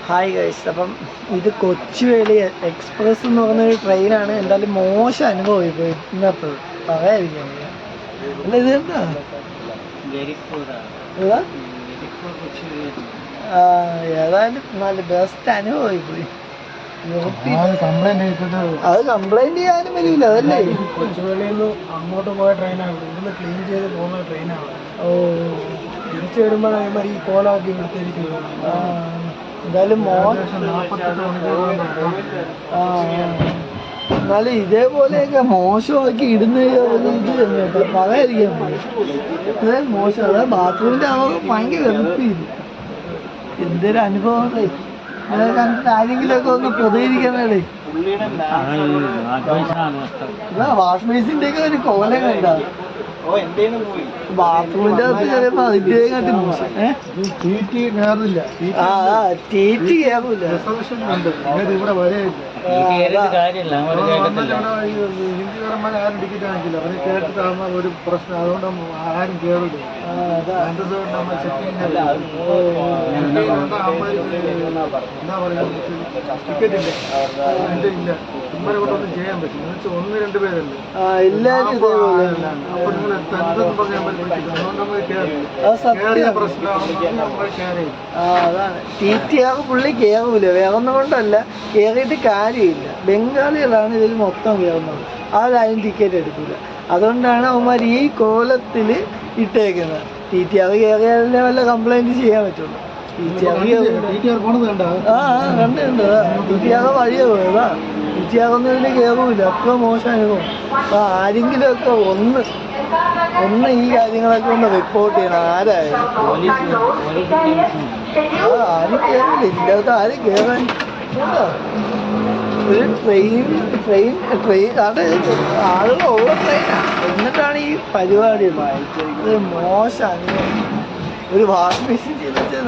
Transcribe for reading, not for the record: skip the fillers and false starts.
Hi guys, അപ്പം ഇത് Kochuveli express എന്ന് പറഞ്ഞൊരു ട്രെയിനാണ്. എന്തായാലും മോശം അനുഭവമായി പോയി ഇന്നത്തത്, പറയാതിരിക്കാൻ വയ്യ. അല്ല ഇത് എന്താ ഏതായാലും നല്ല ബെസ്റ്റ് അനുഭവമായി പോയി. അത് കംപ്ലൈന്റ് ചെയ്യാനും വരില്ല, അതല്ലേ. കൊച്ചുവേളിയിൽ നിന്ന് അങ്ങോട്ട് പോയ ട്രെയിനാണ്, ഇവിടുന്ന് ക്ലീൻ ചെയ്ത് പോകുന്ന ട്രെയിനാണ്. ഓ, തിരിച്ചു വരുമ്പോൾ ഈ കോലമൊക്കെ ഇവിടുത്തേക്ക് എന്തായാലും എന്നാലും ഇതേപോലെയൊക്കെ മോശമാക്കി ഇടുന്ന ഒരു ഇത് കേട്ടോ, പറയാതിരിക്കാൻ പോയി. മോശം, അതായത് ബാത്റൂമിന്റെ ഭയങ്കര വെറുപ്പില്ല. എന്തൊരു അനുഭവം കണ്ടിട്ട് ആരെങ്കിലുമൊക്കെ ഒന്ന് പ്രതികരിക്കാനേ. വാഷ് ബേസിന്റെ ഒക്കെ ഒരു കോലം കണ്ട ബാത്റൂമിന്റെ അകത്ത് കയറിയപ്പോ അതിന്റെ കണ്ടി മോശം. കയറില്ല, ടീറ്റി കയറില്ല. ഇവിടെ വരെയില്ല. ആരും ടിക്കറ്റ് വാങ്ങിക്കില്ല, അവര് കേട്ടിട്ടാകുന്ന ഒരു പ്രശ്നം. അതുകൊണ്ട് ആരും കേറില്ല. എന്താ പറയാ, ടിക്കറ്റ് ഇല്ല, ഇല്ല. ഇമ്മരെ കൊണ്ടൊന്നും ചെയ്യാൻ പറ്റില്ല. എന്നുവെച്ചാൽ 1-2 പേരല്ലേ, അപ്പൊ നിങ്ങൾ എന്തെന്ന് പറയാൻ പറ്റില്ല. അതുകൊണ്ട് നമ്മൾ കേറിയ പ്രശ്നമാണ്. അതാണ് ടീറ്റിയാറ് പുള്ളി കയറൂല. വേറൊന്നും കൊണ്ടല്ല, കയറിയിട്ട് കാര്യമില്ല. ബംഗാളികളാണ് ഇതിൽ മൊത്തം കയറുന്നത്. ആരും ടിക്കറ്റ് എടുക്കില്ല. അതുകൊണ്ടാണ് അവന്മാർ ഈ കോലത്തിൽ ഇട്ടേക്കുന്നത്. ടീറ്റിയാറ് കയറിയാലേ വല്ല കംപ്ലൈന്റ് ചെയ്യാൻ പറ്റുള്ളൂ. കണ്ടുണ്ട് ടീറ്റിയാറ് വഴിയെ പോയതാ. ടീറ്റിയാറൊന്നും ഇതിൽ കയറൂല. അത്ര മോശം അനുഭവം. അപ്പൊ ആരെങ്കിലും ഒക്കെ ഒന്ന് ഈ കാര്യങ്ങളൊക്കെ ഒന്ന് റിപ്പോർട്ട് ചെയ്യണം. ആരായാലും ആരും കയറില്ല. ഇതിൻ്റെ ആരും കയറാൻ ഒരു ട്രെയിൻ അത് ആളുകളുള്ള ട്രെയിനാണ്. എന്നിട്ടാണ് ഈ പരിപാടി. ഇത് മോശം അനുഭവം. ഒരു വാഷ് മെഷീൻ ചെയ്ത് വെച്ചാൽ